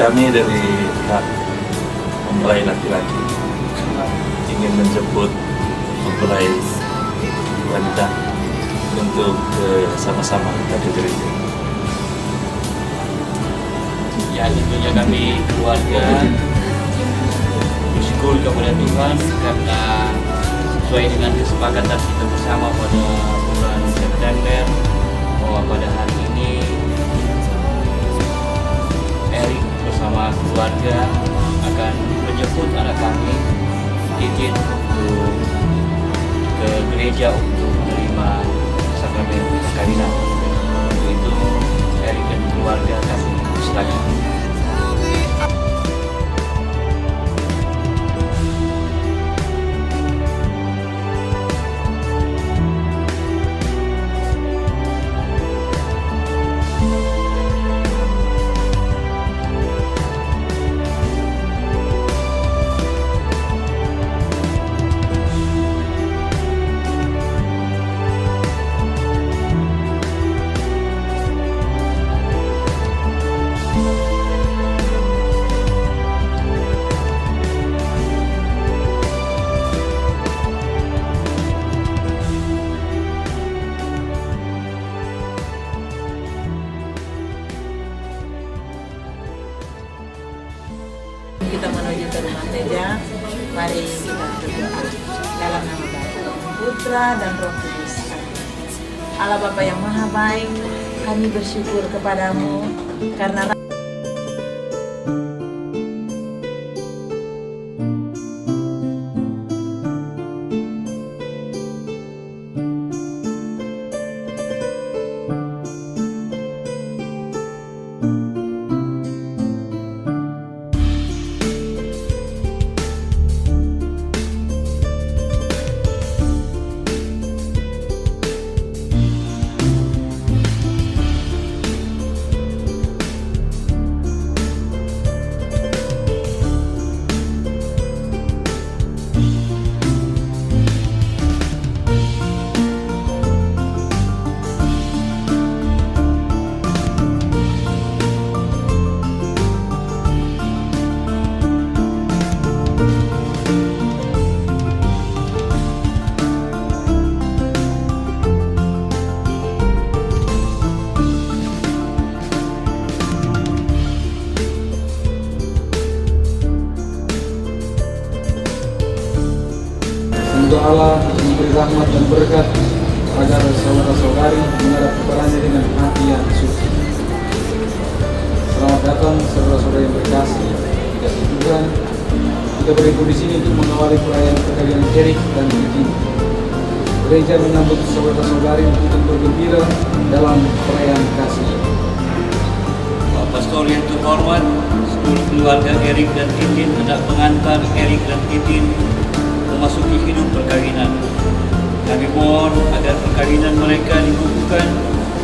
kami dari pihak mempelai laki-laki ingin menjemput mempelai wanita untuk sama-sama kita ke gereja. Ya, tentunya kami keluarga bersyukur kepada Tuhan karena sesuai dengan kesepakatan kita bersama pada bulan September bahwa pada hari ini Erik bersama keluarga akan menjemput anak kami izin untuk ke gereja untuk menerima sakramen perkawinan. Untuk itu Erik dan keluarga kami silakan. Kita menuju ke rumah Teja, mari kita berdoa dalam nama Bapa, Putra dan Roh Kudus. Allah Bapa yang Maha Baik, kami bersyukur kepadamu karena semoga Allah memberi rahmat dan berkat agar saudara-saudari menghadap kepadanya dengan hati yang suci. Selamat datang saudara-saudara yang berkasih di kasih Tuhan. Kita berkumpul di sini untuk mengawali perayaan perkawinan Erik dan Titin. Gereja menyambut saudara-saudari untuk bergembira dalam perayaan kasih. Pak Pastor yang terhormat, seluruh keluarga Erik dan Titin hendak mengantar Erik dan Titin memasuki hidup perkawinan. Kami mohon agar perkawinan mereka dikukuhkan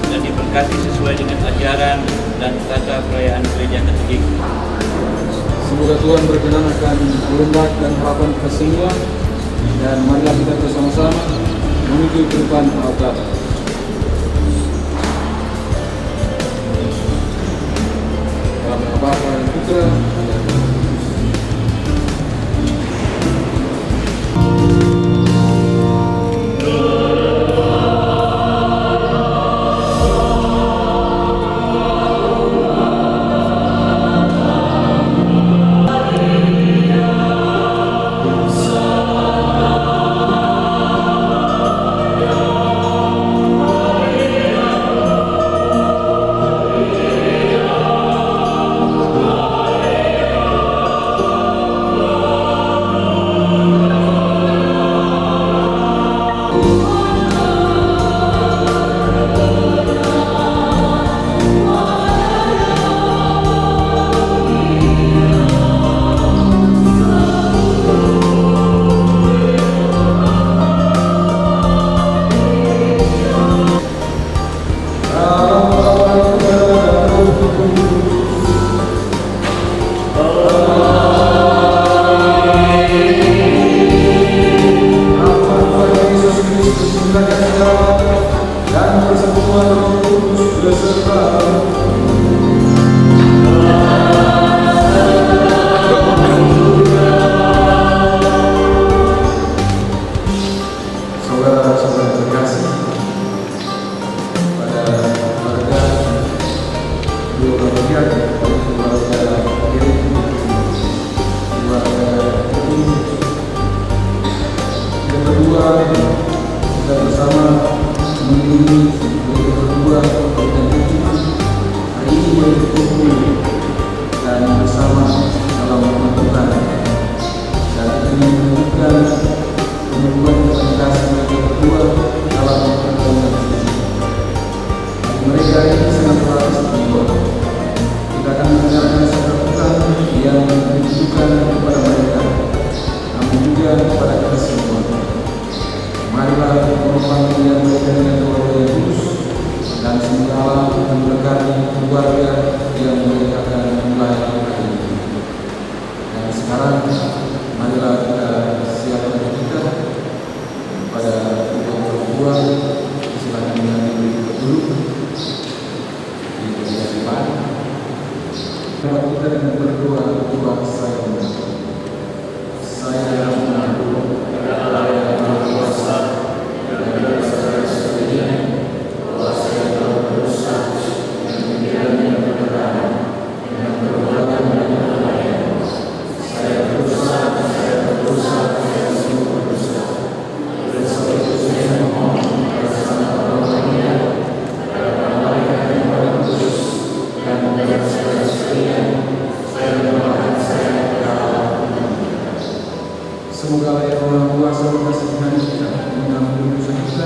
dan diberkati sesuai dengan ajaran dan tata perayaan gereja Katolik. Semoga Tuhan berkenan akan kehendak dan harapan kita semua, dan marilah kita bersama-sama menuju ke depan altar. Dalam nama Bapa dan Putra dan Roh Kudus. persekutuan Roh Kudus beserta mengiringi mereka berdua dan Titi hari ini berkumpul dan bersama dalam rumah Tuhan, dan ini menunjukkan pengukuhan komunikasi mereka berdua dalam pertemuan ini. Mereka ini sangat bagus berdua. Kita akan mendengarkan sabda Tuhan yang ditujukan kepada mereka, namun juga kepada kita semua. Marilah memanggil mereka dengan doa yang tulus, dan semoga Allah memberkati keluarga yang mereka akan mulai hari ini. Dan sekarang marilah kita siapkan kita pada kedua orang tua. Silakan mengambil dulu di bagian depan. Kita dengan berdoa, doa saya mengaku Allah yang Maha Kuasa dan berserta sendirinya bahwa saya telah berdosa dengan pikiran yang berkenan, dengan perbuatan yang berbahaya. Saya berdosa, saya sungguh berdosa. Oleh sebab itu saya memohon kepada Sang Pencipta, kepada malaikat yang paling kudus, dan kepada segala sekalian, saya menyerahkan saya kepada Allah. Semoga yang Maha Kuasa memberkati kita, mengampuni dosa kita,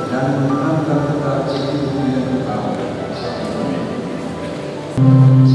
dan menenangkan kita ke hidup yang kekal. Amin.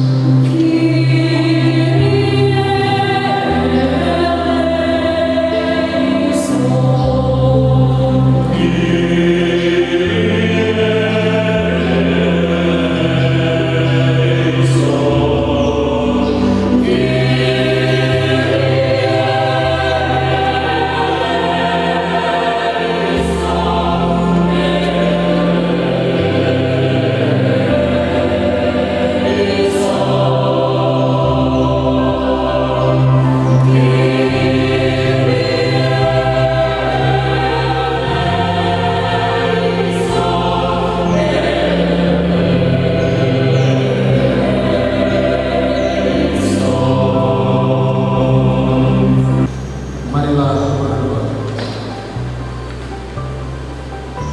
Marilah berdoa.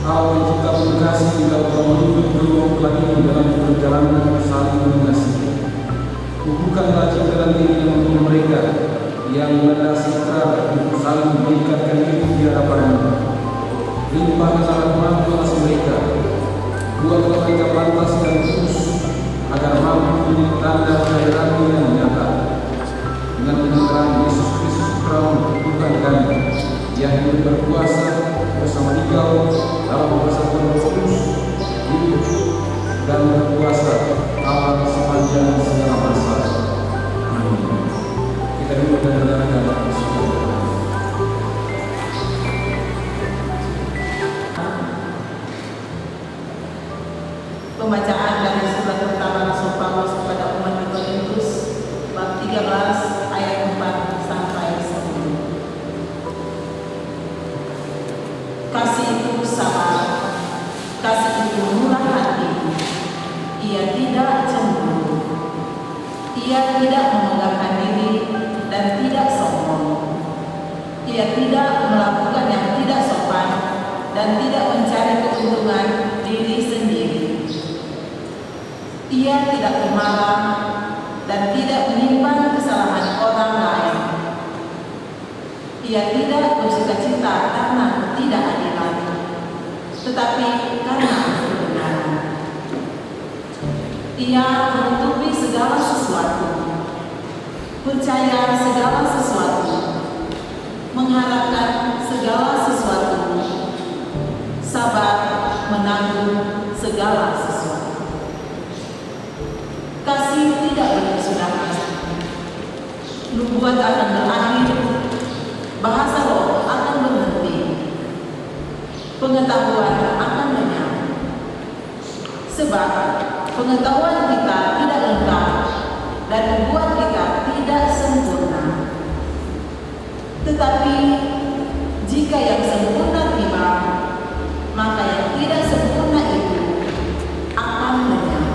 Allah mencipta komunikasi jika orang menuntut kedua mempelai ini dalam perjalanan saling mengasihi. Kukuhkanlah cinta dan keinginan untuk mereka yang melandasi ikrar untuk saling meningkatkan hidup di hadapan-Mu. Limpahkanlah rahmat-Mu atas mereka. Buatlah mereka pantas dan tulus agar mampu menjadi tanda kehadiran-Mu yang nyata. Dengan penyertaan Yesus Kristus Putra Tuhan kami yang hidup berkuasa bersama Dikau dalam persatuan Roh Kudus, hidup dan berkuasa Allah sepanjang segala masa. Amin. Kita dulu dan saudara-saudara Pembacaan dari surat pertama Rasul Paulus kepada umat di Korintus bab 13 ayat 4 sampai 10. Kasih itu sabar, kasih itu murah hati, ia tidak cemburu, ia tidak memegahkan diri dan tidak sombong, ia tidak melakukan yang tidak sopan dan tidak mencari keuntungan diri sendiri. Ia tidak pemarah dan tidak menyimpan kesalahan orang lain. Ia tidak bersukacita karena ketidakadilan, tetapi karena kebenaran. Ia menutupi segala sesuatu, percaya segala sesuatu, mengharapkan segala sesuatu, sabar menanggung segala sesuatu. Kasih tidak berkesudahan. Nubuat akan berakhir, bahasa roh akan berhenti, pengetahuan akan lenyap. Sebab pengetahuan kita tidak lengkap dan nubuat kita tidak sempurna. Tetapi jika yang sempurna tiba, maka yang tidak sempurna itu akan lenyap.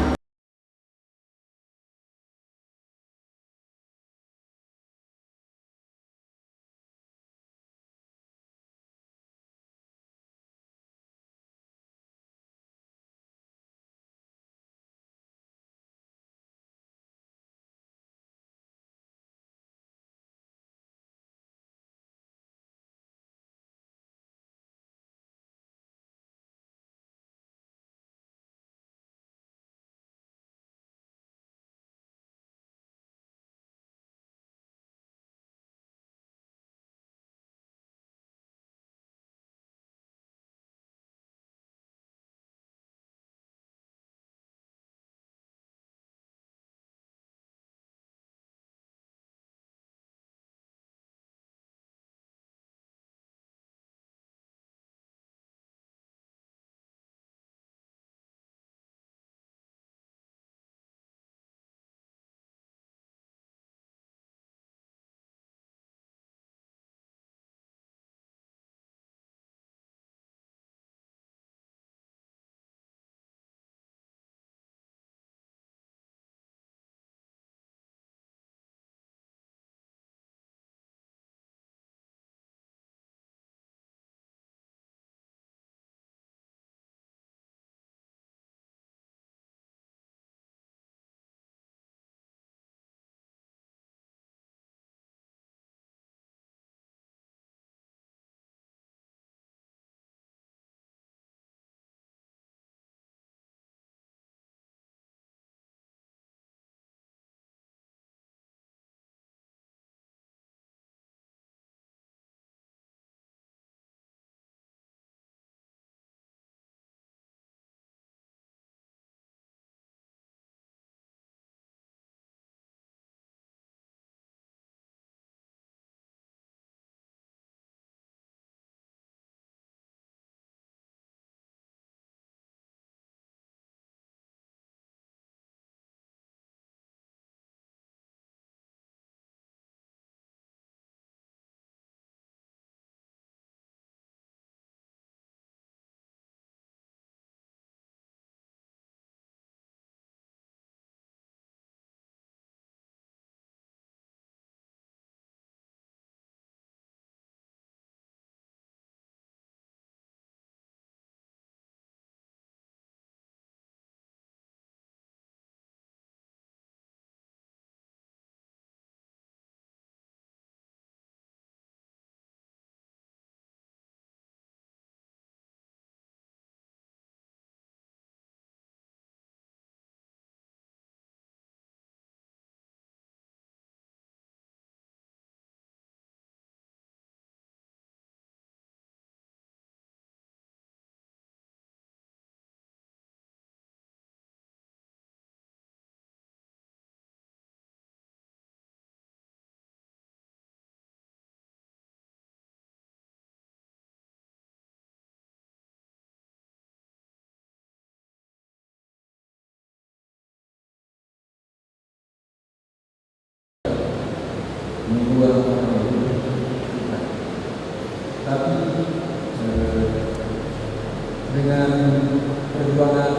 perjuangan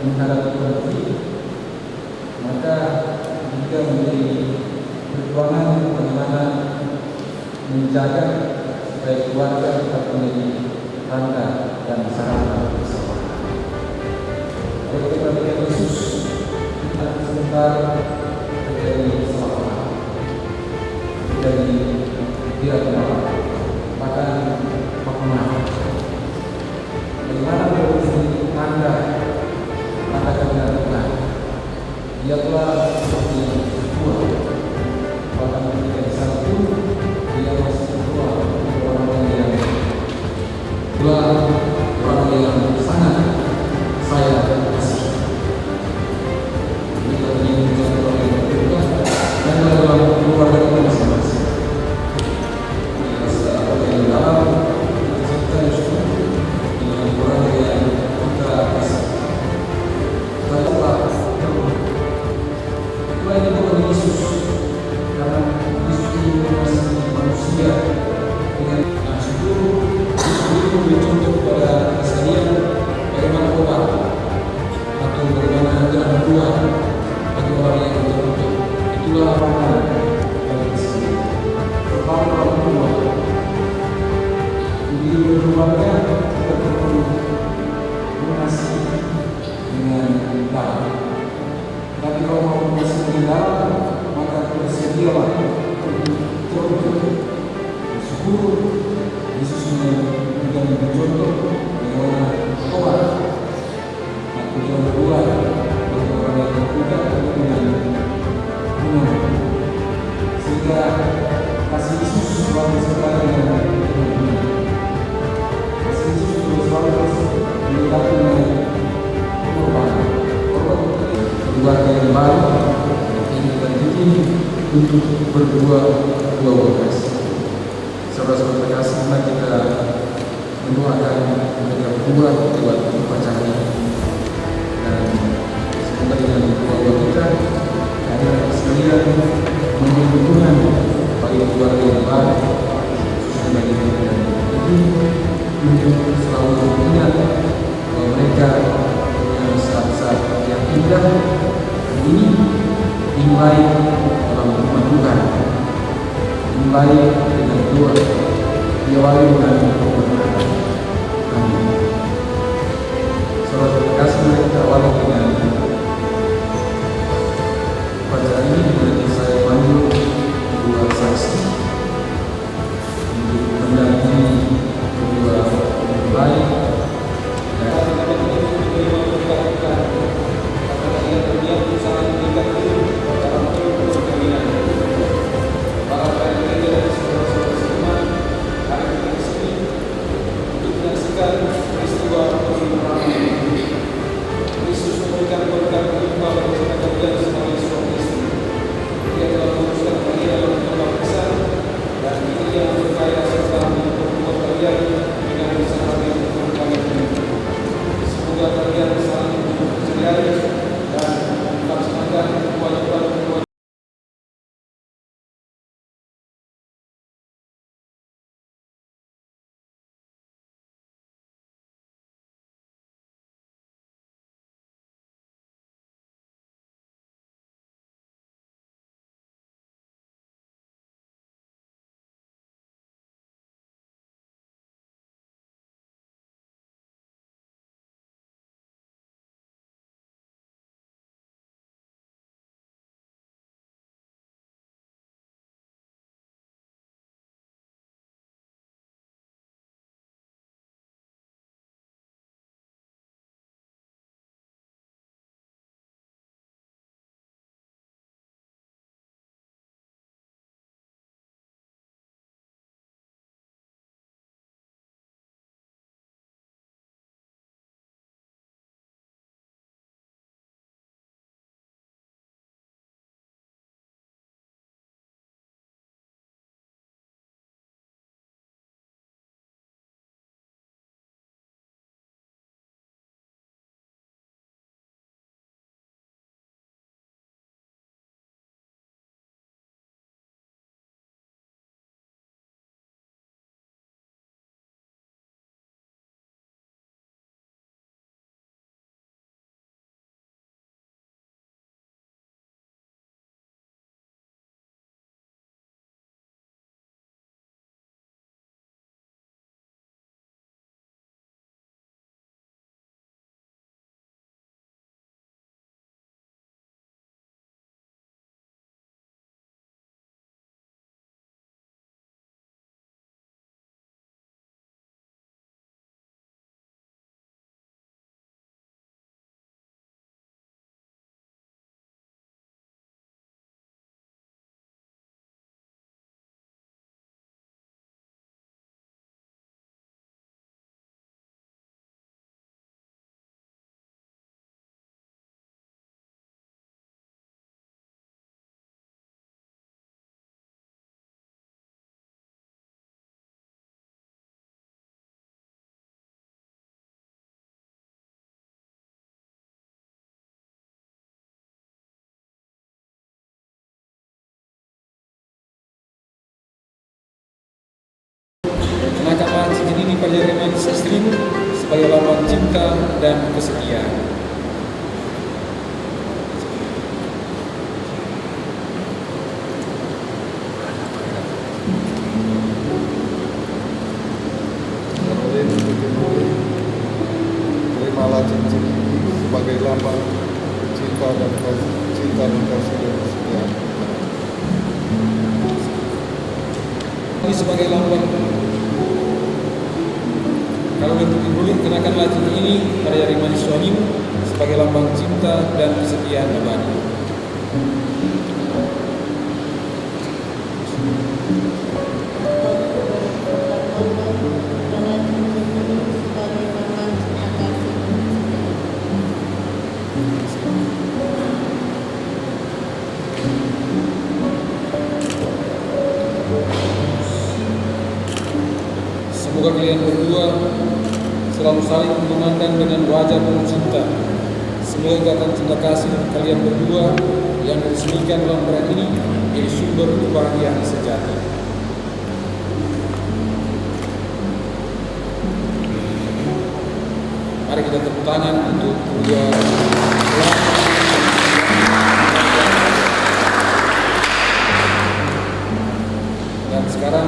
menghadapi konflik, maka juga menjadi perjuangan bagaimana menjaga supaya keluarga tetap menjadi tanda dan sarana bersama. Oleh keperluan khusus, kita sebentar terjadi salah paham, terjadi tidak benar, bahkan maaf. Bagaimana menjadi tanda kebenaran? Dia telah seperti tua, bahkan ketika di sana pun dia masih tua, orang yang dua orang yang sangat saya kasih. Kita ingin menjadi orang yang berbeda dan dalam keluarga kita masing-masing. Yang dalam kita dengan orang yang kita kasih. Itulah yang bukan Yesus, karena Yesus ini masih manusia dengan syukur. Yesus itu memberi contoh kepada sekalian bagaimana obat atau bagaimana jalan keluar bagi orang yang tertutup. Itulah pandangan bagi kita. Pertama orang tua, di keluarga kita perlu mengasihi dengan dalam. Tapi kalau mau mengasihi dengan dalam, maka bersedialah untuk terus bersyukur. Yesus juga memberi contoh bagaimana obat atau jalan keluar bagi orang yang tertutup dengan minum. Sehingga kasih Yesus selalu sekali dengan kasih Yesus selalu dilengkapi dengan korban keluarga yang baru yang kita bikin untuk berbuah kasih. Saudara-saudara terkasih, mari kita mendoakan menjaga buah buat upacara ini, dan semoga dengan doa kita ada sekalian memberi dukungan bagi keluarga yang baru, khususnya bagi mereka ini, untuk selalu ingat bahwa mereka punya saat-saat yang indah ini dimulai dalam rumah Tuhan, dimulai dengan doa, diawali dengan permohonan. Amin. Saudara terkasih, mari kita awali dengan upacara ini dengan saya panggil kedua saksi untuk mendampingi kedua mempelai. Yesus memberikan berkat berlimpah bagi kita kalian sebagai suami istri. Dia telah memutuskan kalian dalam berbagai besar, dan ini yang berkaya serta memperkuat kalian dengan usaha yang kalian berikan. Semoga kalian saling mempercayai dan melaksanakan kewajiban istrimu sebagai lambang cinta dan kesetiaan. Terimalah cincin ini sebagai lambang cinta dan kasih dan kesetiaan. Ini sebagai lambang. Kalau untuk ibu, kenakanlah cincin ini pada jari manis suamimu sebagai lambang cinta dan kesetiaan abadi. Semoga kalian berdua selalu saling memandang dengan wajah penuh cinta. Semoga ikatan cinta kasih kalian berdua yang diresmikan dalam perang ini menjadi sumber kebahagiaan sejati. Mari kita tepuk tangan untuk kedua dan sekarang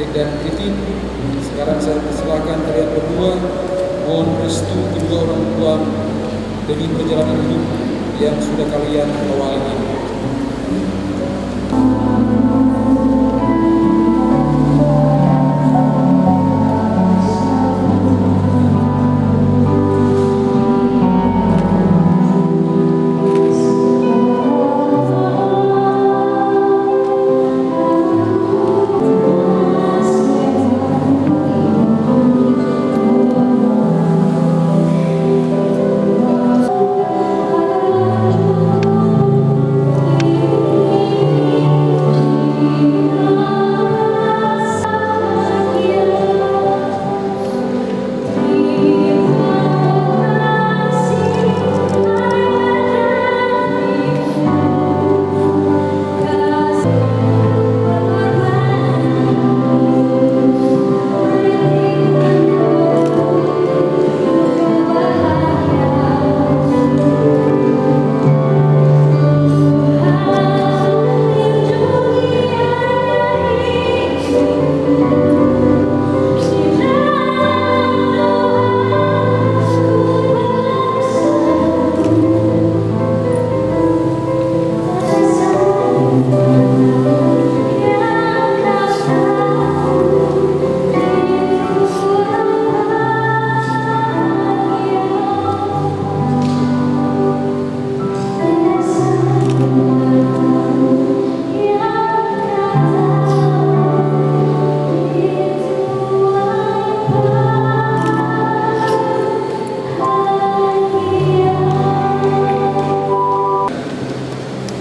Erik dan Titin, sekarang saya persilakan kalian berdua mohon restu kedua orang tua demi perjalanan hidup yang sudah kalian awali ini.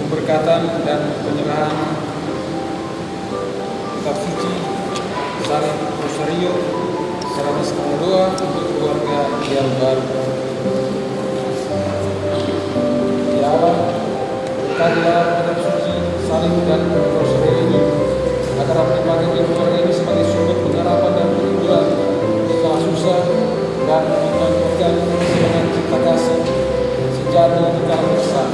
Pemberkatan dan penyerahan kitab suci Salib Rosario serta semua doa untuk keluarga yang baru. Ya Allah, berkatilah kitab suci Salib dan Rosario ini agar dapat dipakai keluarga ini sebagai sumber pengharapan dan perlindungan di kala susah dan menunjukkan semangat cinta kasih sejati di kala besar.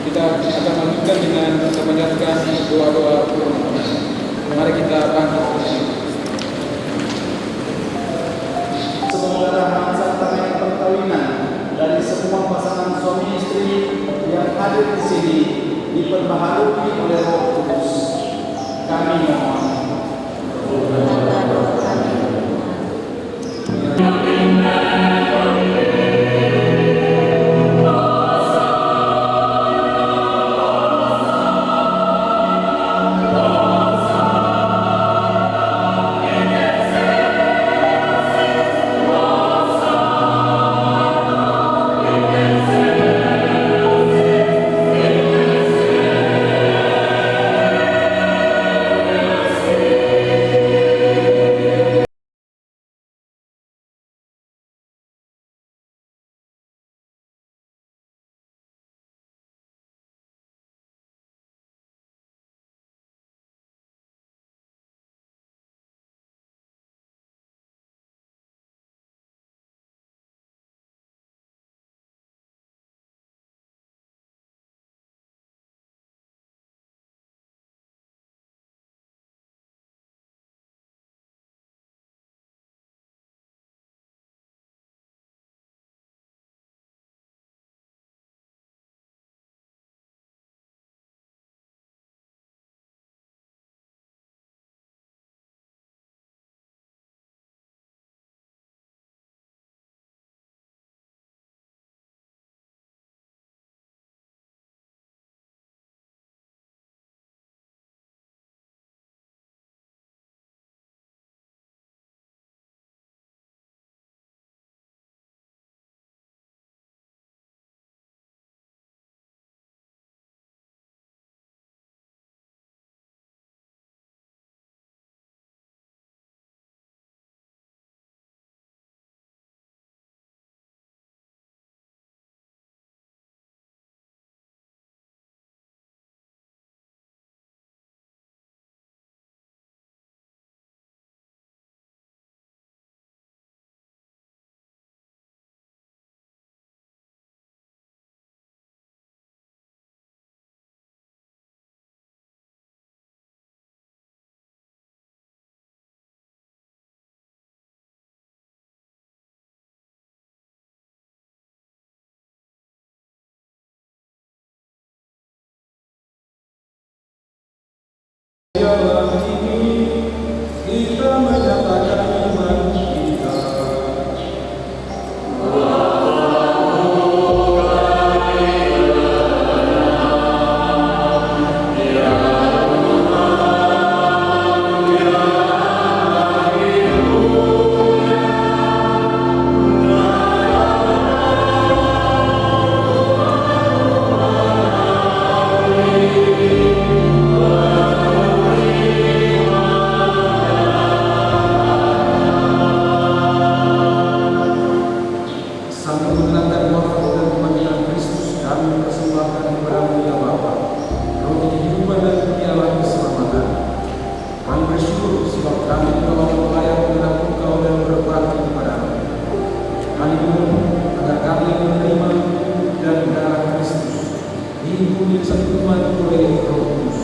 Kita akan lanjutkan dengan memanjatkan doa-doa. Mari kita bangkit. Semoga rahmat serta perkawinan dari semua pasangan suami istri yang hadir di sini diperbaharui oleh Roh Kudus. Kami mohon. Dalam ini kita menyatakan iman kita. Sambil mengenangkan wafat dan kematian Kristus, kami persembahkan kepada-Mu ya Bapa, roti kehidupan dan piala keselamatan. Kami bersyukur sebab kami telah melayang menghadap Engkau dan berbakti kepada-Mu. Kami mohon agar kami menerima dan darah Kristus dihimpun di satu umat oleh Roh Kudus.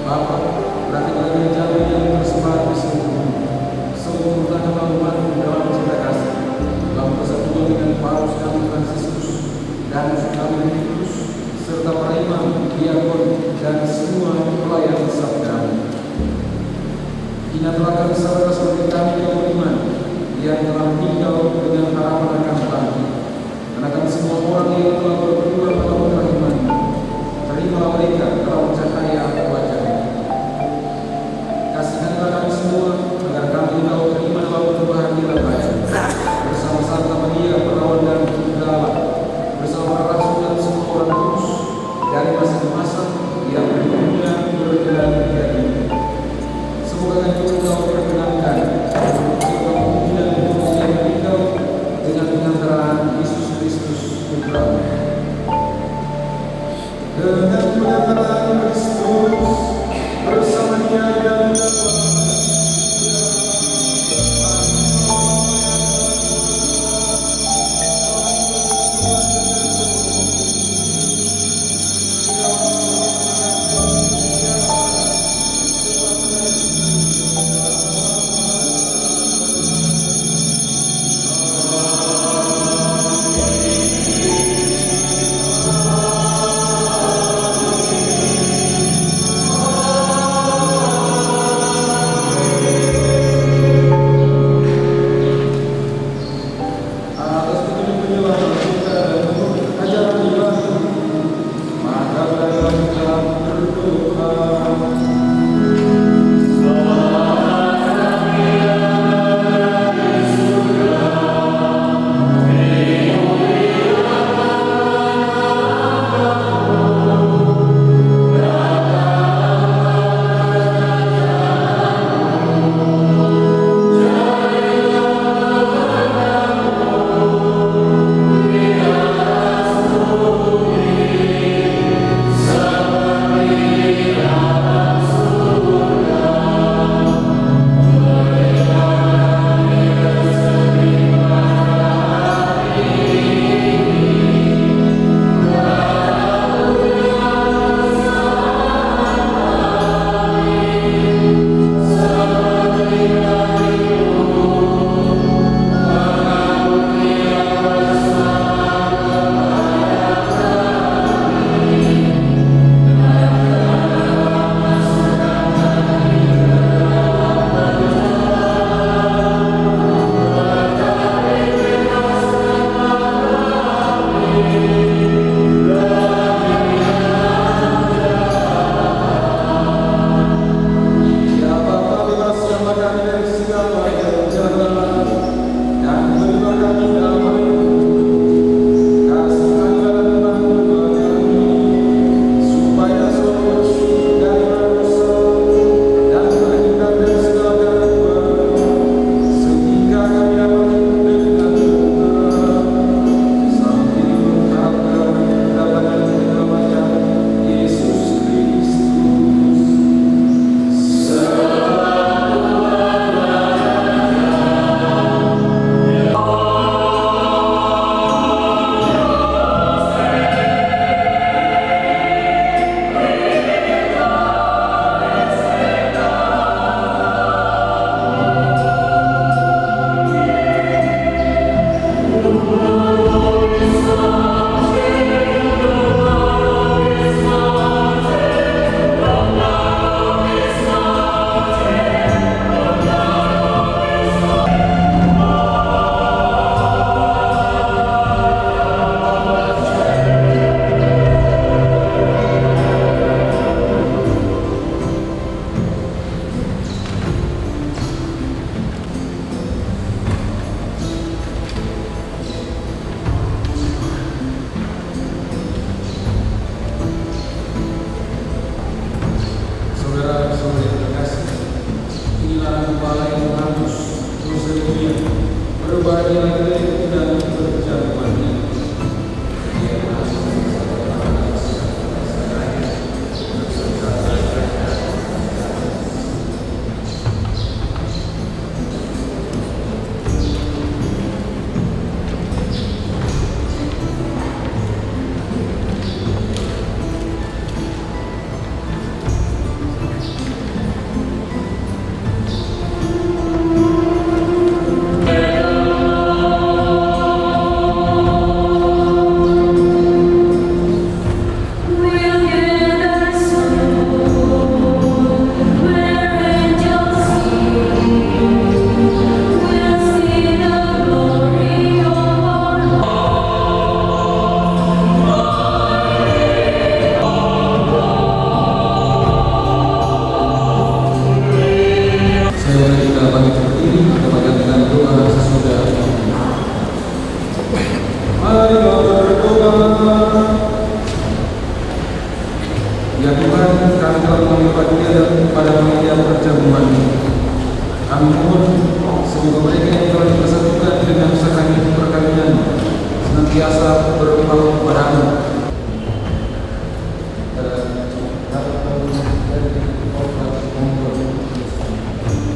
Bapa, perhatikan gereja yang tersebar di seluruh bumi. Sempurnakanlah umat-Mu dalam cinta kasih, dalam persatuan dengan Paus kami Fransiskus dan kami Benediktus, serta para imam, diakon, dan semua pelayan sabda-Mu. Ingatlah kami saudara-saudari kami yang beriman, yang telah meninggal dengan harapan akan bangkit. Menakan semua orang yang telah berdoa pada iman, terimalah mereka dalam cahaya wajah-Mu. Kasihanlah kami semua, agar kami tahu terima dalam kebahagiaan raya, bersama Santa Maria Perawan dan Bunda Allah, bersama para rasul dan semua orang kudus dari masa ke masa yang berguna berjalan di hari. Semoga Engkau perkenankan untuk memuji dan memuliakan Engkau dengan pengantaran Yesus Kristus Putra-Mu. Dengan pengantaran Kristus bersama Dia dan Ya Tuhan, kami telah melipat dia pada panitia perjamuan. Kami mohon semoga mereka yang telah dipersatukan dengan sakrament perkawinan senantiasa berpaut padamu.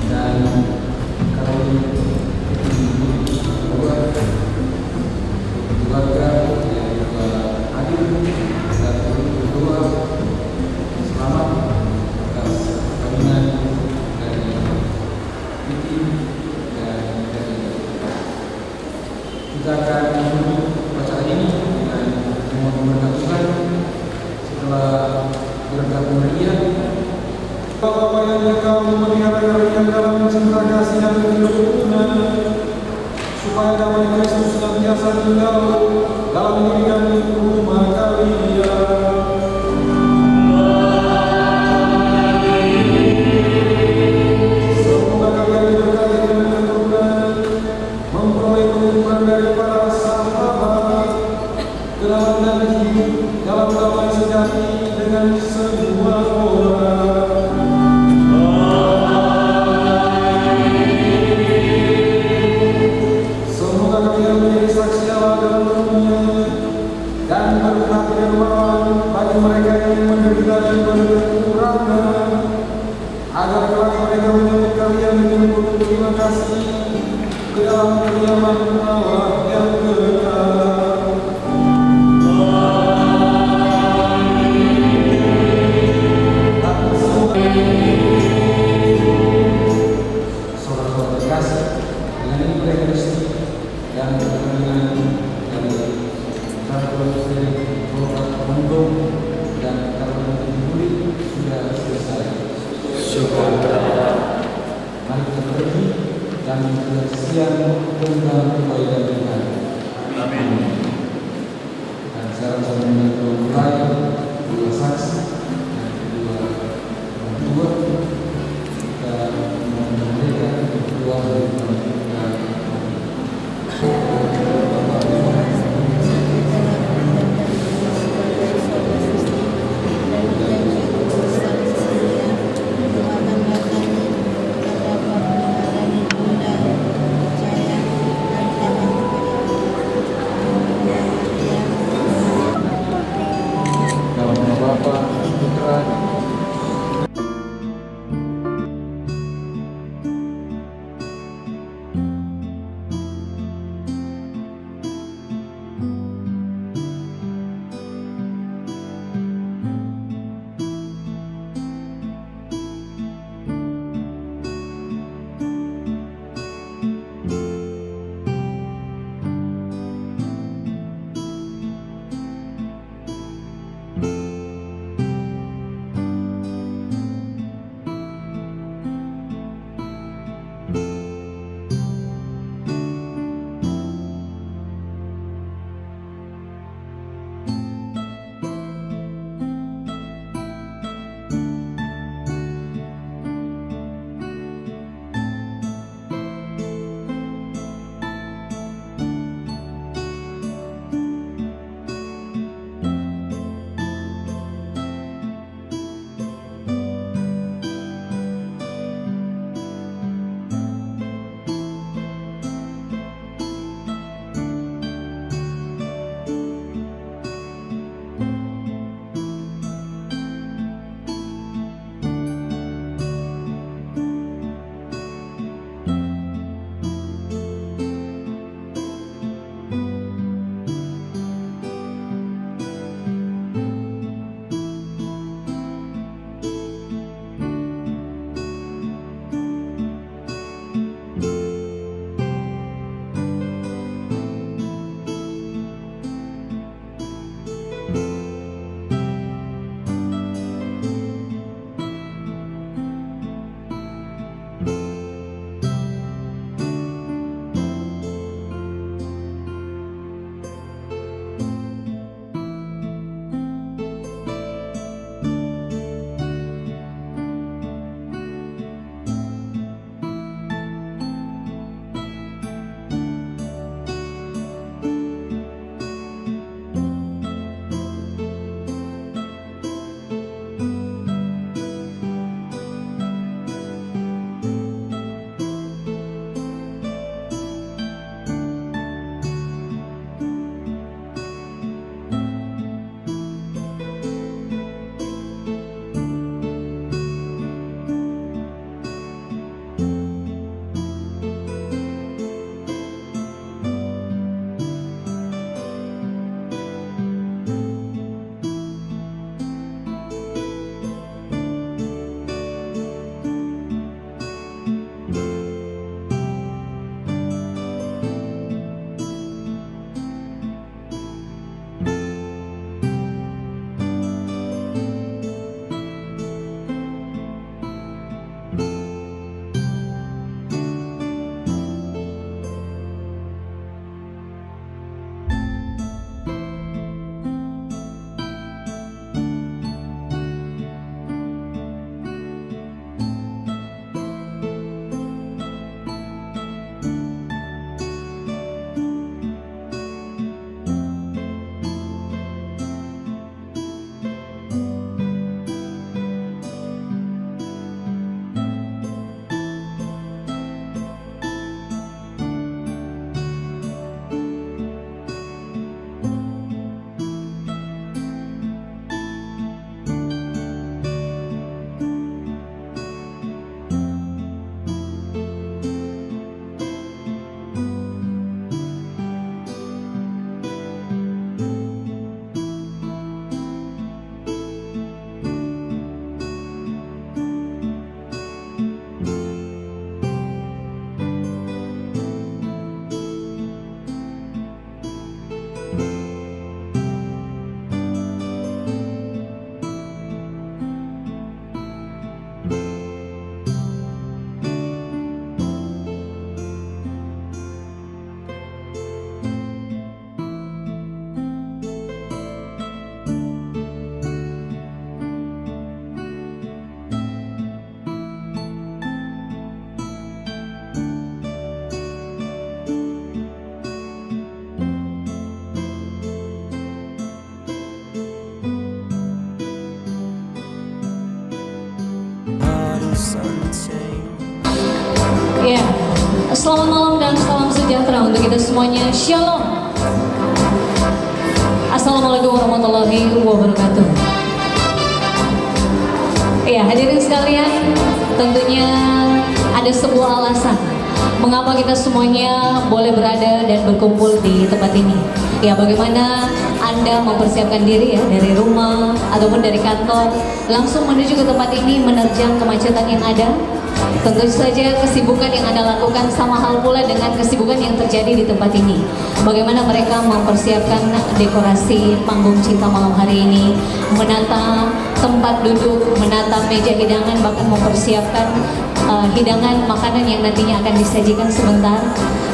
Dan kami keluarga yang telah hadir dan berdoa selamat atas perkawinan dari Vicky dan dari kita akan menutup acara ini dengan memohon berkat Tuhan setelah berkat pemberian. Bapak yang engkau memelihara kalian dalam cinta kasih dan kerukunan, supaya damai Kristus senantiasa tinggal dalam diri dan rumah kalian. Semoga kalian diberkati dengan keturunan, memperoleh keturunan dari para sahabat, kenalan dan hidup dalam damai sejati dengan semua orang. Semoga kalian menjadi saksi Allah dalam dunia dan berhati dermawan bagi mereka yang menderita dan berkekurangan, agar kelak mereka menyambut kalian dengan penuh terima kasih ke dalam kediaman Allah yang kekal. Saudara-saudara terkasih, dengan ini mereka Kristi dan dengan dari Rakyat dari program pemudung dan karena dibuli sudah selesai. Syukur kepada Mari kita pergi dan bersiap tentang kebaikan Tuhan. Amin. Dan sekarang saya mendengar mulai dua saksi dan kedua orang tua dan mereka keluar dari pernikahan. Selamat malam dan salam sejahtera untuk kita semuanya. Shalom. Assalamualaikum warahmatullahi wabarakatuh. Ya, hadirin sekalian, tentunya ada sebuah alasan mengapa kita semuanya boleh berada dan berkumpul di tempat ini. Ya, bagaimana Anda mempersiapkan diri ya dari rumah ataupun dari kantor langsung menuju ke tempat ini menerjang kemacetan yang ada. Tentu saja kesibukan yang Anda lakukan sama hal pula dengan kesibukan yang terjadi di tempat ini. Bagaimana mereka mempersiapkan dekorasi panggung cinta malam hari ini, menata tempat duduk, menata meja hidangan, bahkan mempersiapkan hidangan makanan yang nantinya akan disajikan sebentar.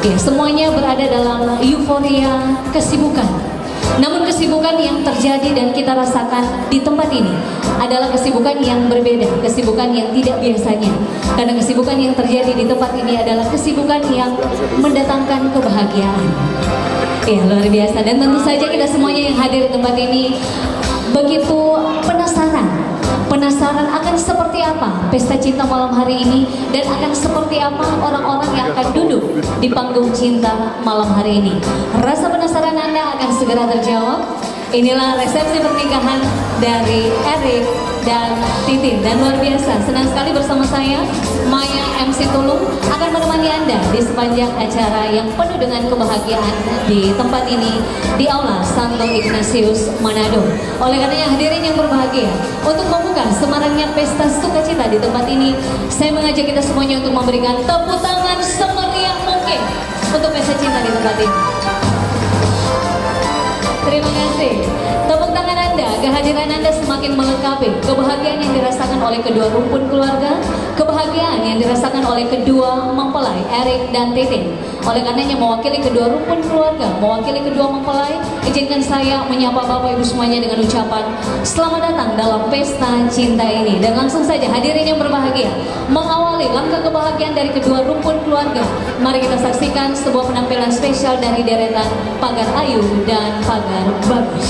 Ya, semuanya berada dalam euforia kesibukan. Namun kesibukan yang terjadi dan kita rasakan di tempat ini adalah kesibukan yang berbeda, kesibukan yang tidak biasanya. Karena kesibukan yang terjadi di tempat ini adalah kesibukan yang mendatangkan kebahagiaan. Ya, luar biasa. Dan tentu saja kita semuanya yang hadir di tempat ini begitu penasaran akan seperti apa pesta cinta malam hari ini dan akan seperti apa orang-orang yang akan duduk di panggung cinta malam hari ini. Rasa penasaran Anda akan segera terjawab. Inilah resepsi pernikahan dari Erik dan Titin. Dan luar biasa, senang sekali bersama saya Maya MC Tulung akan menemani Anda di sepanjang acara yang penuh dengan kebahagiaan di tempat ini di Aula Santo Ignatius Manado. Oleh karenanya hadirin yang berbahagia, untuk membuka semaraknya pesta sukacita di tempat ini, saya mengajak kita semuanya untuk memberikan tepuk tangan semeriah mungkin untuk pesta cinta di tempat ini. Terima kasih. Tepuk tangan Anda, kehadiran Anda semakin melengkapi kebahagiaan yang dirasakan oleh kedua rumpun keluarga, kebahagiaan yang dirasakan oleh kedua mempelai Erik dan Titin. Oleh karenanya mewakili kedua rumpun keluarga, mewakili kedua mempelai, izinkan saya menyapa Bapak Ibu semuanya dengan ucapan selamat datang dalam pesta cinta ini. Dan langsung saja hadirin yang berbahagia, mengawali langkah kebahagiaan dari kedua rumpun keluarga, mari kita saksikan sebuah penampilan spesial dari deretan Pagar Ayu dan Pagar Bagus.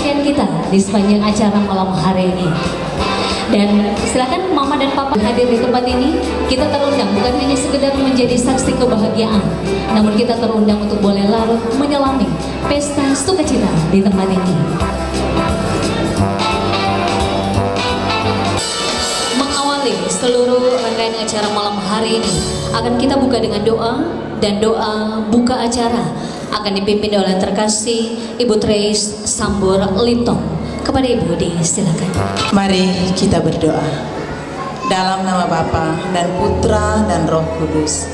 kesaksian kita di sepanjang acara malam hari ini. Dan silakan mama dan papa hadir di tempat ini. Kita terundang bukan hanya sekedar menjadi saksi kebahagiaan, namun kita terundang untuk boleh larut menyelami pesta sukacita di tempat ini. Mengawali seluruh rangkaian acara malam hari ini akan kita buka dengan doa, dan doa buka acara akan dipimpin oleh terkasih Ibu Trace Sambur Lintong. Kepada Ibu silakan. Mari kita berdoa. Dalam nama Bapa dan Putra dan Roh Kudus.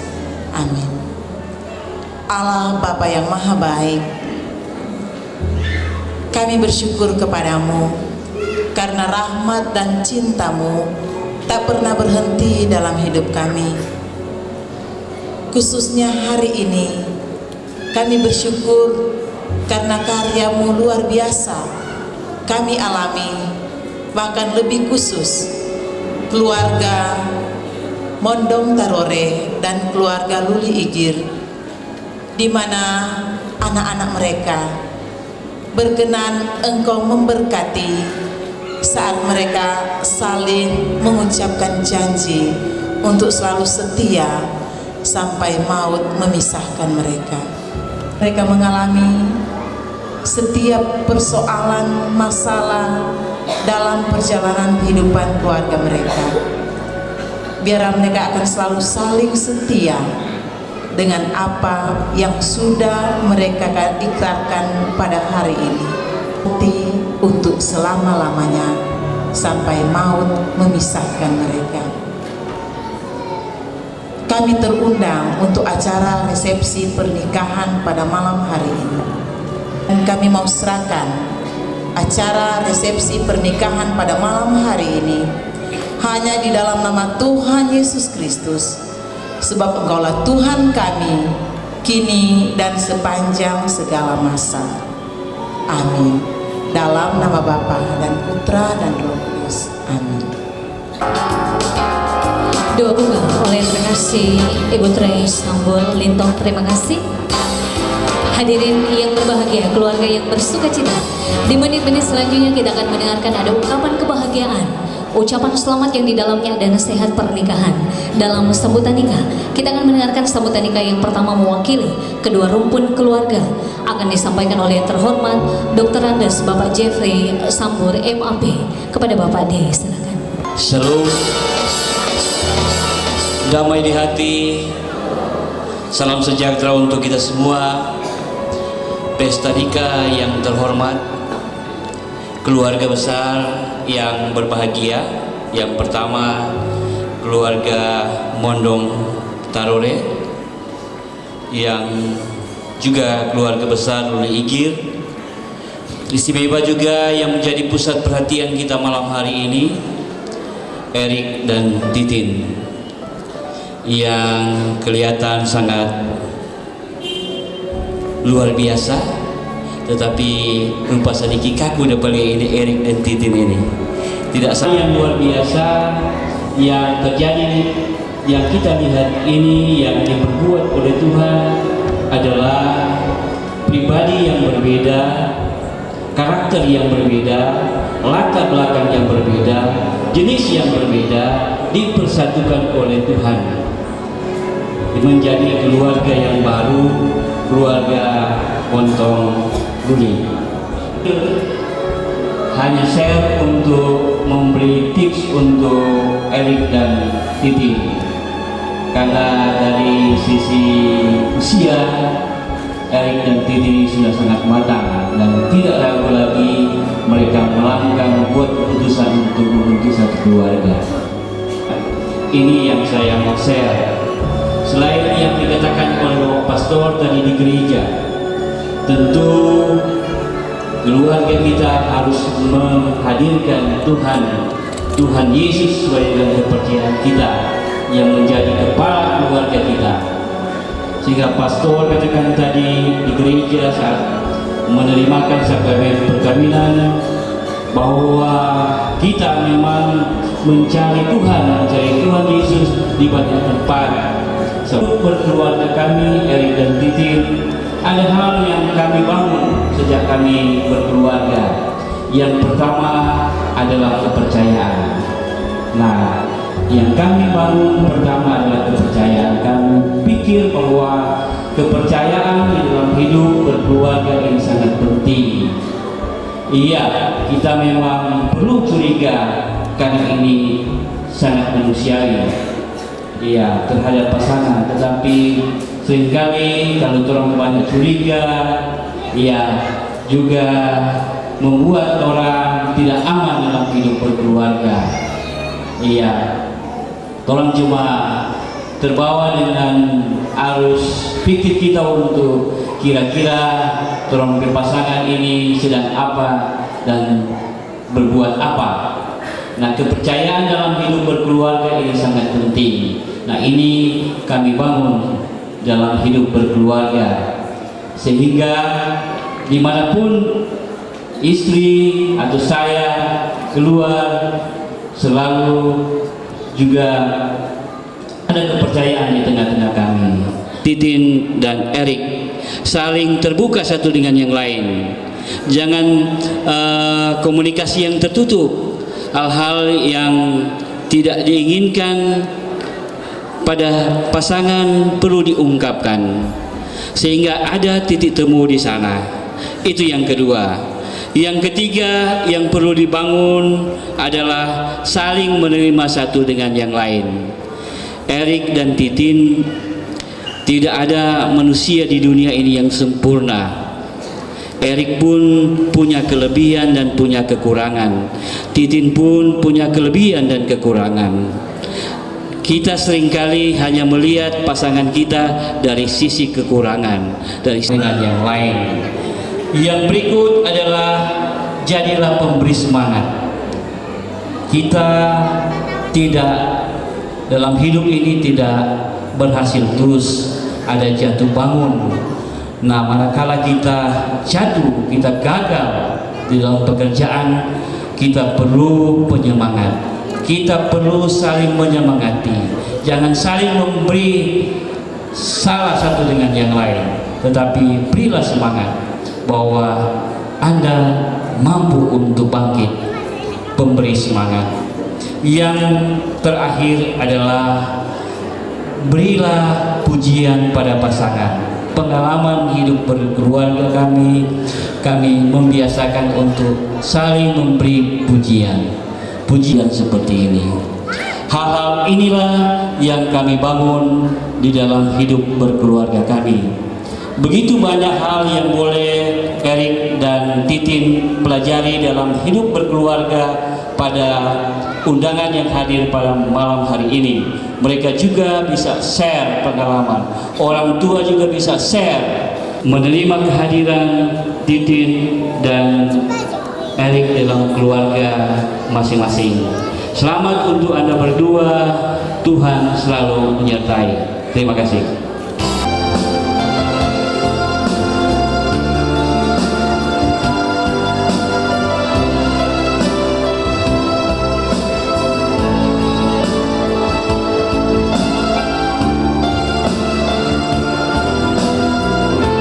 Amin. Allah Bapa yang Maha Baik, kami bersyukur kepadamu karena rahmat dan cintamu tak pernah berhenti dalam hidup kami. Khususnya hari ini kami bersyukur karena karyamu luar biasa kami alami, bahkan lebih khusus keluarga Mondong Tarore dan keluarga Luli Igir, di mana anak-anak mereka berkenan Engkau memberkati saat mereka saling mengucapkan janji untuk selalu setia sampai maut memisahkan mereka. Mereka mengalami setiap persoalan, masalah dalam perjalanan kehidupan keluarga mereka. Biar mereka akan selalu saling setia dengan apa yang sudah mereka ikrarkan pada hari ini, untuk selama-lamanya sampai maut memisahkan mereka. Kami terundang untuk acara resepsi pernikahan pada malam hari ini. Dan kami mau serahkan acara resepsi pernikahan pada malam hari ini hanya di dalam nama Tuhan Yesus Kristus, sebab Engkaulah Tuhan kami kini dan sepanjang segala masa. Amin. Dalam nama Bapa dan Putra dan Roh Kudus. Amin. Doa buka oleh terkasih Ibu Trace Sambur Lintong. Terima kasih. Hadirin yang berbahagia, keluarga yang bersukacita, di menit-menit selanjutnya kita akan mendengarkan ada ucapan kebahagiaan, ucapan selamat yang di dalamnya ada nasihat pernikahan. Dalam sambutan nikah, kita akan mendengarkan sambutan nikah yang pertama mewakili kedua rumpun keluarga, akan disampaikan oleh yang terhormat Dr. Andes Bapak Jeffrey Sambur MAP. Kepada Bapak D, silakan. Shalom, damai di hati, salam sejahtera untuk kita semua. Pesta nikah yang terhormat, keluarga besar yang berbahagia. Yang pertama, keluarga Mondong Tarore, yang juga keluarga besar Luli Igir. Istimewa juga yang menjadi pusat perhatian kita malam hari ini, Erik dan Titin, yang kelihatan sangat luar biasa, tetapi rupa sedikit kaku dapat ini Erik dan Titin ini. Tidak salah, yang luar biasa yang terjadi, yang kita lihat ini, yang diperbuat oleh Tuhan adalah pribadi yang berbeda, karakter yang berbeda, latar belakang yang berbeda, jenis yang berbeda, dipersatukan oleh Tuhan menjadi keluarga yang baru, keluarga Mondong Luli. Hanya share untuk memberi tips untuk Erik dan Titin, karena dari sisi usia Erik dan Titin sudah sangat matang dan tidak ragu lagi mereka melangkah buat keputusan untuk membentuk satu keluarga. Ini yang saya mau share. Selain yang dikatakan oleh pastor tadi di gereja, tentu keluarga kita harus menghadirkan Tuhan Yesus sebagai dalam kepercayaan kita yang menjadi kepala keluarga kita. Sehingga pastor katakan tadi di gereja saat menerimakan sakramen perkawinan bahwa kita memang mencari Tuhan Yesus di banyak tempat. Sebelum berkeluarga kami, Erik dan Titin, ada hal yang kami bangun sejak kami berkeluarga. Yang pertama adalah kepercayaan. Nah, yang kami bangun pertama adalah kepercayaan. Kami pikir bahwa kepercayaan di dalam hidup berkeluarga ini sangat penting. Iya, kita memang perlu curiga karena ini sangat manusiawi. Iya, terhadap pasangan. Tetapi seringkali kalau orang banyak curiga, iya juga membuat orang tidak aman dalam hidup berkeluarga. Iya, orang cuma terbawa dengan arus pikir kita untuk kira-kira orang berpasangan ini sedang apa dan berbuat apa. Nah, kepercayaan dalam hidup berkeluarga ini sangat penting. Nah, ini kami bangun dalam hidup berkeluarga sehingga dimanapun istri atau saya keluar selalu juga ada kepercayaan di tengah-tengah kami. Titin dan Erik saling terbuka satu dengan yang lain. Jangan komunikasi yang tertutup, hal-hal yang tidak diinginkan pada pasangan perlu diungkapkan sehingga ada titik temu di sana. Itu yang kedua. Yang ketiga yang perlu dibangun adalah saling menerima satu dengan yang lain. Erik dan Titin, tidak ada manusia di dunia ini yang sempurna. Erik pun punya kelebihan dan punya kekurangan. Titin pun punya kelebihan dan kekurangan. Kita seringkali hanya melihat pasangan kita dari sisi kekurangan, dari dengan yang lain. Yang berikut adalah jadilah pemberi semangat. Kita tidak dalam hidup ini tidak berhasil terus, ada jatuh bangun. Nah, manakala kita jatuh, kita gagal di dalam pekerjaan, kita perlu penyemangat. Kita perlu saling menyemangati. Jangan saling memberi salah satu dengan yang lain, tetapi berilah semangat bahwa Anda mampu untuk bangkit, pemberi semangat. Yang terakhir adalah berilah pujian pada pasangan. Pengalaman hidup berkeluarga kami membiasakan untuk saling memberi pujian seperti ini. Hal-hal inilah yang kami bangun di dalam hidup berkeluarga kami. Begitu banyak hal yang boleh Erik dan Titin pelajari dalam hidup berkeluarga pada undangan yang hadir pada malam hari ini. Mereka juga bisa share pengalaman. Orang tua juga bisa share, menerima kehadiran Titin dan Erik dalam keluarga masing-masing. Selamat untuk Anda berdua. Tuhan selalu menyertai. Terima kasih.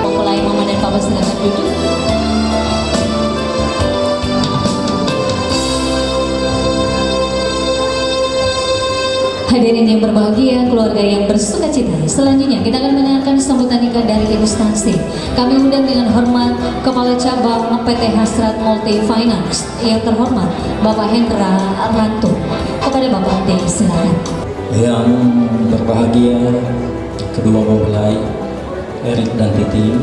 Memulai mama dan papa silakan duduk. Hadirin yang berbahagia, keluarga yang bersukacita. Selanjutnya kita akan mendengarkan sambutan nikah dari instansi. Kami undang dengan hormat Kepala Cabang PT Hasrat Multi Finance yang terhormat Bapak Hendra Ranto. Kepada Bapak D, silakan. Yang berbahagia kedua mempelai Erik dan Titin.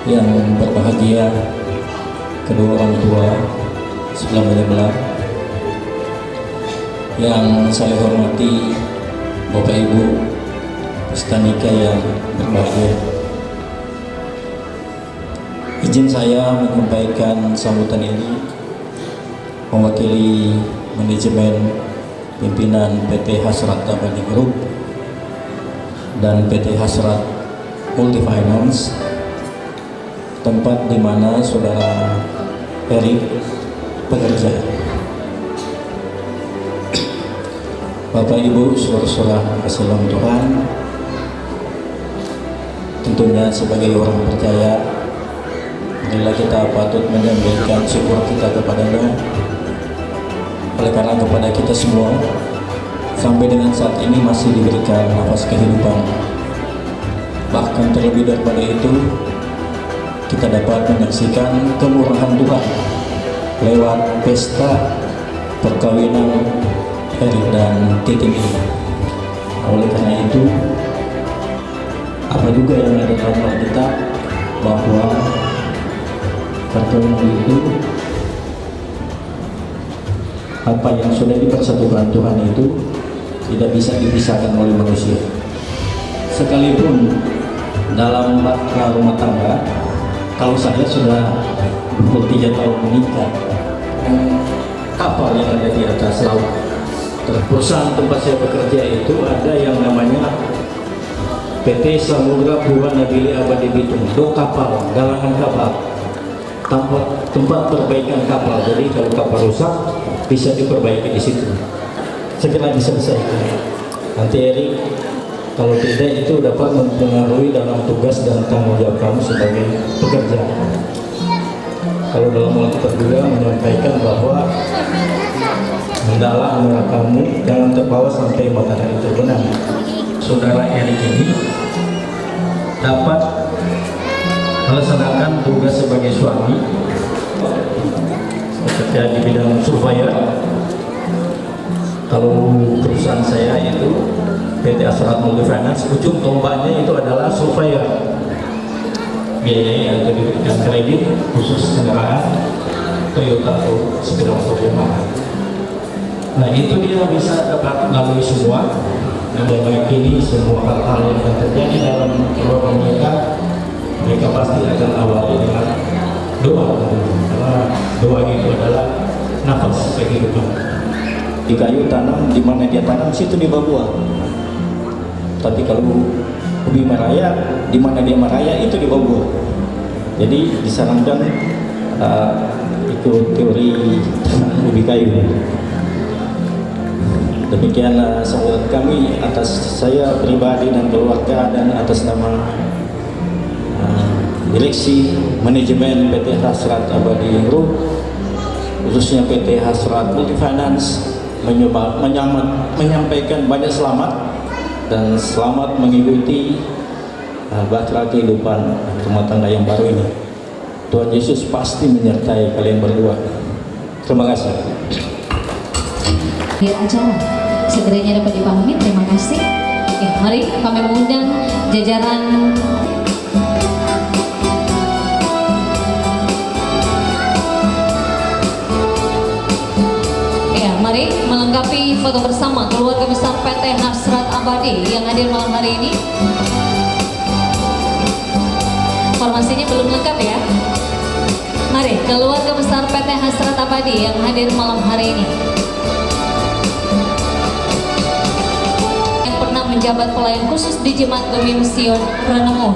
Yang berbahagia kedua orang tua sebelah menyebelah. Yang saya hormati Bapak Ibu peserta nikah yang berbahagia, izin saya menyampaikan sambutan ini mewakili manajemen pimpinan PT Hasrat Abadi Group dan PT Hasrat Multi Finance, tempat di mana saudara Erik bekerja. Bapak Ibu saudara-saudara kasih dalam Tuhan, tentunya sebagai orang percaya Inilah kita patut menyampaikan syukur kita kepada-Nya. Oleh karena kepada kita semua sampai dengan saat ini masih diberikan nafas kehidupan. Bahkan terlebih daripada itu, kita dapat menyaksikan kemurahan Tuhan lewat pesta perkawinan Erik dan Titin ini. Oleh karena itu, apa juga yang ada dalam Alkitab bahwa perkawinan itu, apa yang sudah dipersatukan Tuhan itu tidak bisa dipisahkan oleh manusia. Sekalipun dalam bahtera rumah tangga, kalau saya sudah 23 tahun menikah, kapal yang ada di atas laut, terus perusahaan tempat saya bekerja itu ada yang namanya PT Samudra Pura Nabili Abadi Bitung, do kapal, galangan kapal, tempat perbaikan kapal. Jadi kalau kapal rusak bisa diperbaiki di situ. Segera diselesaikan. Nanti Erik, kalau tidak itu dapat mempengaruhi dalam tugas dan tanggung jawab kamu sebagai pekerja. Kalau dalam Alkitab juga menyampaikan bahwa hendaklah anak kamu jangan terbawa sampai matahari terbenam. Saudara Erik ini dapat melaksanakan tugas sebagai suami bekerja di bidang surveyor. Kalau perusahaan saya itu PT Asrat Multifinance, ujung tombaknya itu adalah surveyor. Biayanya itu diberikan kredit khusus kendaraan Toyota atau sepeda motor Yamaha. Nah itu dia bisa dapat melalui semua. Dan meyakini semua hal-hal yang terjadi dalam keluarga mereka pasti akan awali dengan doa. Karena doa itu adalah nafas kehidupan. Di kayu tanam, di mana dia tanam situ dia berbuah. Tapi kalau ubi meraya, di mana dia meraya itu dia berbuah. Jadi disarankan ikut teori tanam ubi kayu. Demikian sambutan kami atas saya pribadi dan keluarga dan atas nama direksi manajemen PT Hasrat Abadi Group, khususnya PT Hasrat Multifinance, menyampaikan banyak selamat dan selamat mengikuti bahtera kehidupan rumah tangga yang baru ini. Tuhan Yesus pasti menyertai kalian berdua. Terima kasih. Akhir acara segera dapat dipahami. Terima kasih. Ya, mari kami mengundang jajaran mari melengkapi foto bersama keluarga besar PT Hasrat Abadi yang hadir malam hari ini. Formasinya belum lengkap ya. Mari keluarga besar PT Hasrat Abadi yang hadir malam hari ini, yang pernah menjabat pelayan khusus di Jemaat Gemi Sion Renemu.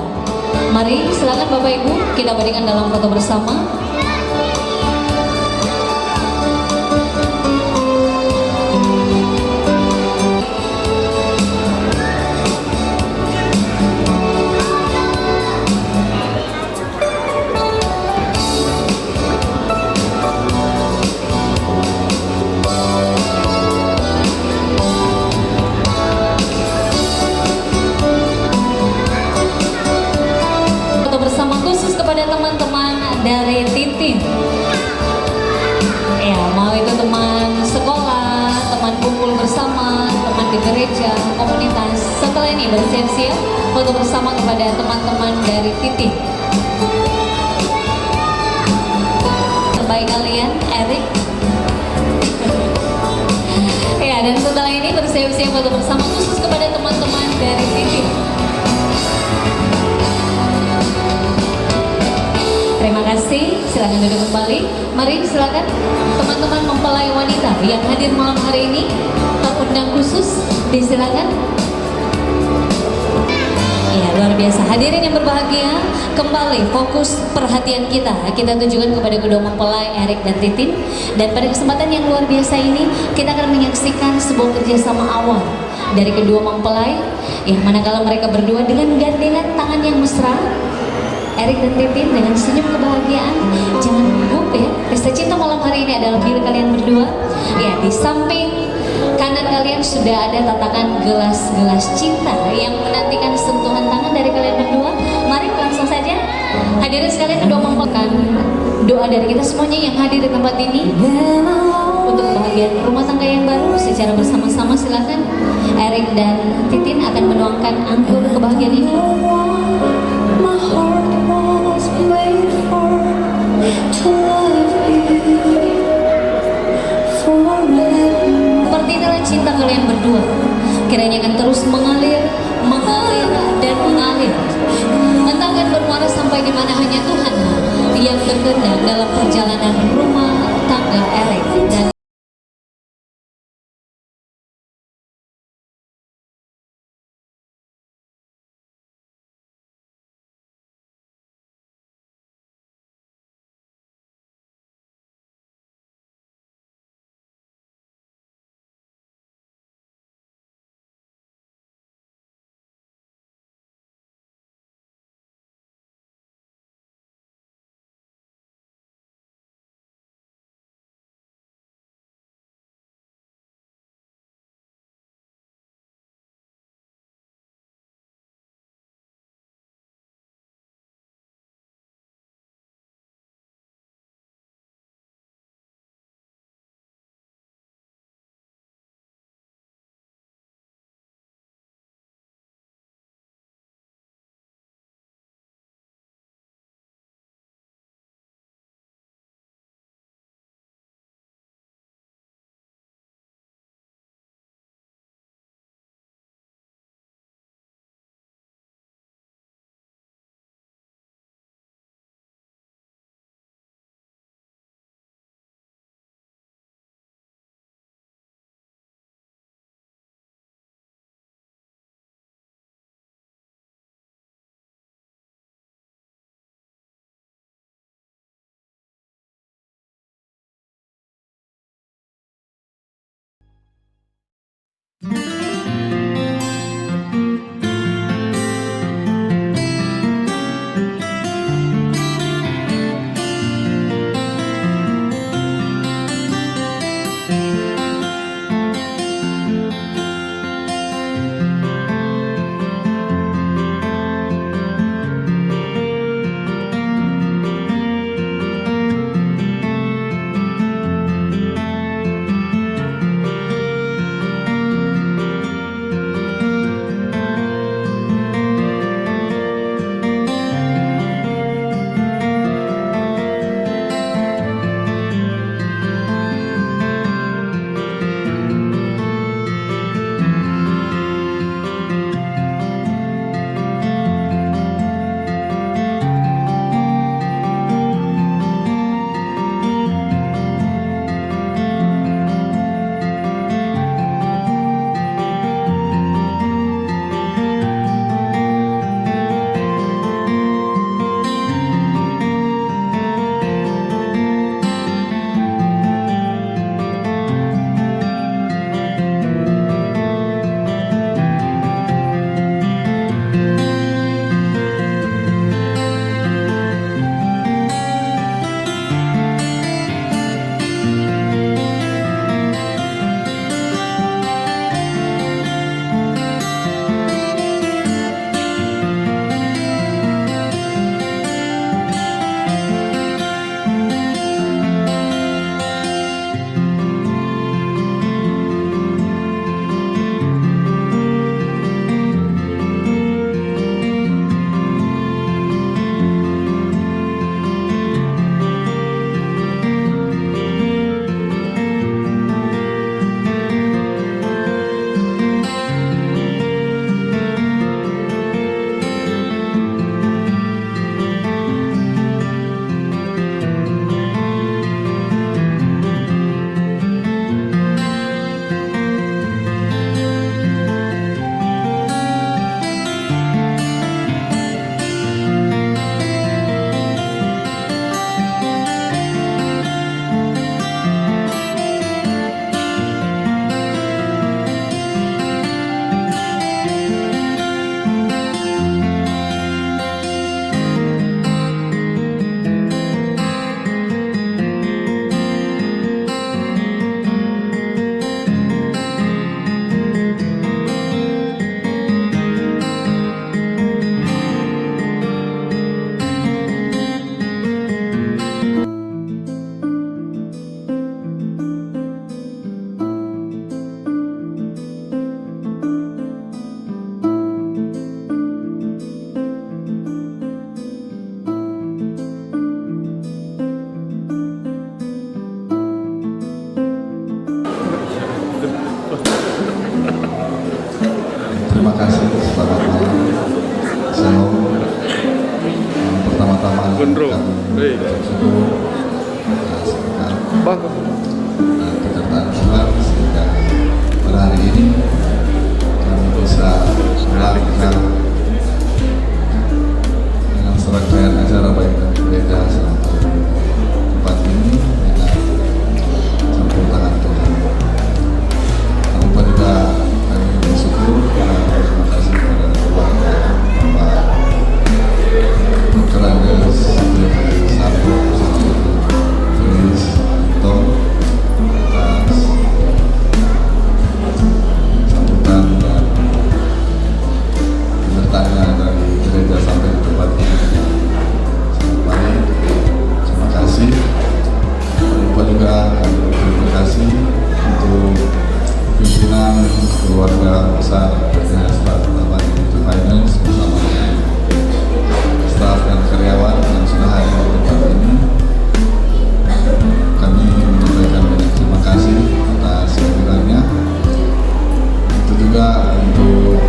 Mari silakan Bapak Ibu kita berikan dalam foto bersama. Dari Titin, ya mau itu teman sekolah, teman kumpul bersama, teman di gereja, komunitas. Setelah ini bersiap-siap foto bersama kepada teman-teman dari Titin. Terbaik kalian, Erik. Ya, dan setelah ini bersiap-siap foto bersama khusus kepada teman-teman dari Titin. Terima kasih, silakan duduk kembali. Mari silakan teman-teman mempelai wanita yang hadir malam hari ini, terundang khusus, disilakan. Ya, luar biasa. Hadirin yang berbahagia, kembali fokus perhatian kita tujukan kepada kedua mempelai Erik dan Titin. Dan pada kesempatan yang luar biasa ini, kita akan menyaksikan sebuah kerjasama awal dari kedua mempelai, yang manakala mereka berdua dengan gandengan tangan yang mesra Erik dan Titin dengan senyum kebahagiaan. Jangan gugup ya, pesta cinta malam hari ini adalah diri kalian berdua. Ya, di samping kanan kalian sudah ada tatakan gelas-gelas cinta yang menantikan sentuhan tangan dari kalian berdua. Mari langsung saja. Hadirin sekalian, kedua mempelkan doa dari kita semuanya yang hadir di tempat ini untuk kebahagiaan rumah tangga yang baru secara bersama-sama. Silakan Erik dan Titin akan menuangkan anggur kebahagiaan ini. Seperti itulah cinta kalian berdua, kiranya akan terus mengalir, mengalir, dan mengalir. Entah akan bermuara sampai di mana, hanya Tuhan yang berkehendak dalam perjalanan rumah tangga Erik dan Gondro. Hei. Bang. Kedatangan Tuhan sehingga pada hari ini kami bisa melanjutkan dengan serangkaian acara baik dan gereja selama tempat ini dengan campur tangan Tuhan. Jangan lupa juga kami bersyukur dan terima kasih kepada keluarga Bapak Dr. Andes Satu Felis Tom atas sambutan dan penyertaannya dari gereja sampai di tempat ini. Selamat pagi, terima kasih. Jangan lupa juga kami terima kasih untuk pimpinan keluarga besar Yayasan Taman Itu Finance bersama dengan staf dan karyawan yang sudah hadir di tempat ini. Kami menyampaikan banyak terima kasih atas kehadirannya. Itu juga untuk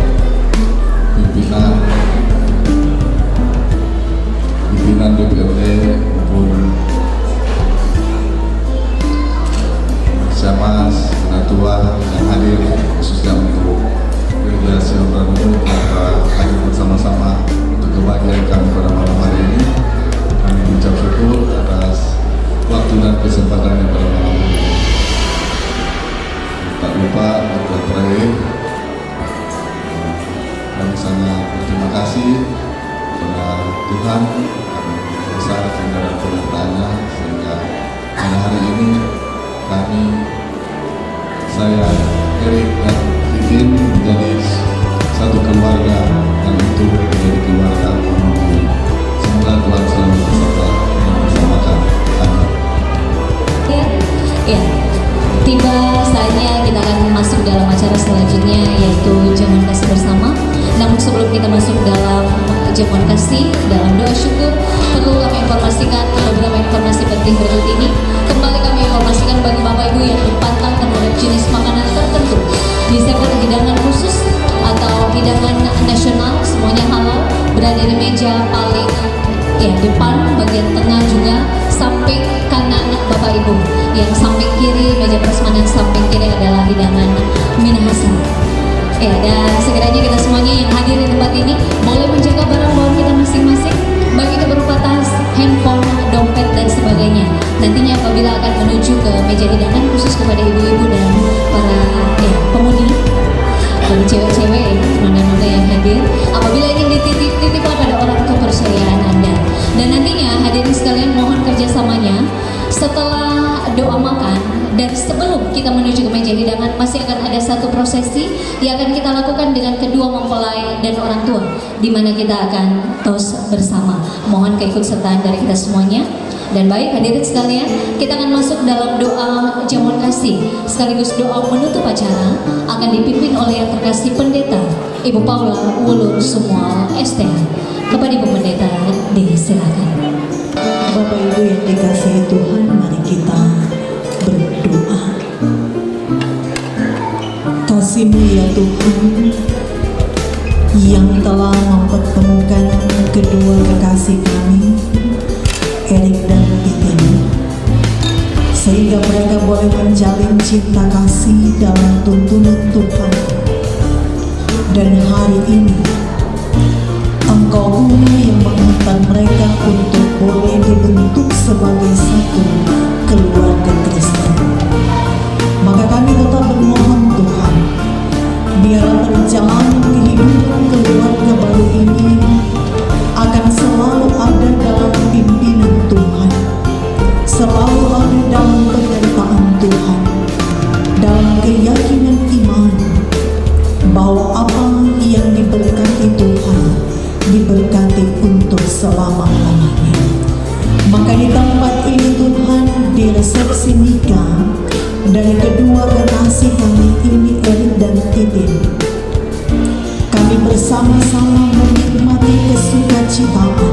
pimpinan DPRD maupun Syamas, Ketua yang hadir khususnya untuk gereja Sion Ranulu yang hadir bersama-sama untuk kebahagiaan kami pada malam hari ini. Kami mengucap syukur atas waktu dan kesempatannya pada malam ini. Tak lupa untuk terakhir kami sangat berterima kasih kepada Tuhan kami besar dan penyertaannya sehingga pada hari ini kami, saya, Erik dan Titin menjadi satu keluarga yang itu menjadi keluarga penghuni. Semoga Tuhan selalu beserta dan bersama kami. Amin. Ya, tiba saatnya kita akan masuk dalam acara selanjutnya yaitu jamuan kasih bersama. Namun sebelum kita masuk dalam jamuan kasih, dalam doa syukur, perlu kami informasikan beberapa informasi penting berikut ini. Kembali kami informasikan bagi Bapak Ibu yang berpantang terhadap jenis makanan tertentu di sektor hidangan khusus atau hidangan nasional, semuanya halal, berada di meja paling depan, bagian tengah juga, samping kanan Bapak Ibu. Yang samping kiri, meja prasmanan samping kiri adalah hidangan Minahasa. Ya, dan segera kita semuanya yang hadir di tempat ini boleh menjaga barang bawaan kita masing-masing, baik itu berupa tas, handphone, dompet dan sebagainya. Nantinya apabila akan menuju ke meja hidangan khusus kepada ibu-ibu dan para penghuni, bagi cewek-cewek, nona-nona yang hadir, apabila ingin dititipkan pada orang kepercayaan Anda. Dan nantinya hadirin sekalian mohon kerjasamanya setelah doa makan dan sebelum kita menuju ke meja hidangan masih akan ada satu prosesi yang akan kita lakukan dengan kedua mempelai dan orang tua, di mana kita akan tos bersama. Mohon keikutsertaan dari kita semuanya. Dan baik hadirin sekalian, kita akan masuk dalam doa jamuan kasih sekaligus doa menutup acara akan dipimpin oleh yang terkasih pendeta Ibu Paula Wulur Sumual STH. Kepada Ibu Pendeta disilakan. Bapak Ibu yang dikasihi Tuhan, mari kita berdoa. Kasih-Mu ya Tuhan yang telah mempertemukan kedua kekasih kami, Erik dan Titin, sehingga mereka boleh menjalin cinta kasih dalam tuntunan Tuhan. Dan hari ini Engkau yang mengangkat mereka untuk boleh dibentuk sebagai satu keluarga Kristen. Maka kami tetap bermohon Tuhan, biarlah perjalanan kehidupan keluarga baru ini akan selalu ada dalam pimpinan Tuhan, selalu ada dalam penyertaan Tuhan, dalam keyakinan iman bahwa apa yang diberkati Tuhan diberkati untuk selama-lamanya. Maka di tempat ini Tuhan, di resepsi nikah dari kedua kekasih kami ini, Erik dan Titin, kami bersama-sama menikmati kesukacitaan,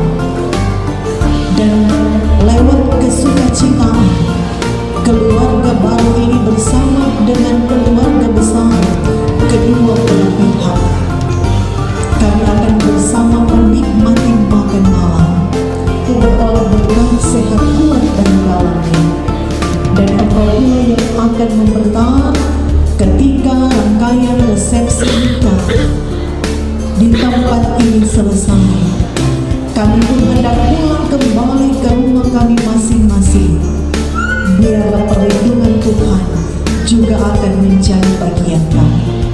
dan lewat kesukacitaan keluarga baru ini bersama dengan keluarga besar kedua belah pihak, kami akan bersama menikmati makan malam, berolahraga kami pun hendak pulang kembali ke rumah kami masing-masing. Biarlah perlindungan Tuhan juga akan menjadi bagian kami.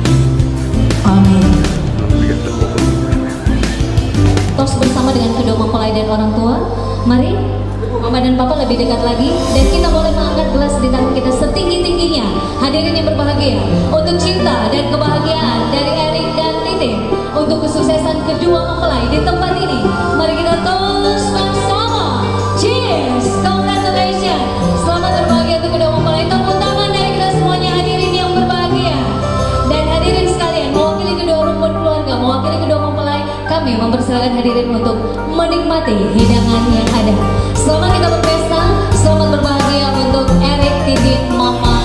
Amin. Tos bersama dengan kedua mempelai dan orang tua. Mari Mama dan Papa lebih dekat lagi, dan kita boleh mengangkat gelas di tangan kita setinggi-tingginya. Hadirin yang berbahagia, untuk cinta dan kebahagiaan dari Erik dan Titin, untuk kesuksesan kedua mempelai di tempat ini. Mari kita tos bersama. Cheers, congratulations. Selamat berbahagia untuk kedua mempelai. Tepuk tangan dari kita semuanya, hadirin yang berbahagia. Dan hadirin sekalian, mewakili kedua rumpun keluarga, mewakili kedua mempelai, kami mempersilakan hadirin untuk menikmati hidangan yang ada. Selamat kita berpesta, selamat berbahagia untuk Erik, Titin, Mama,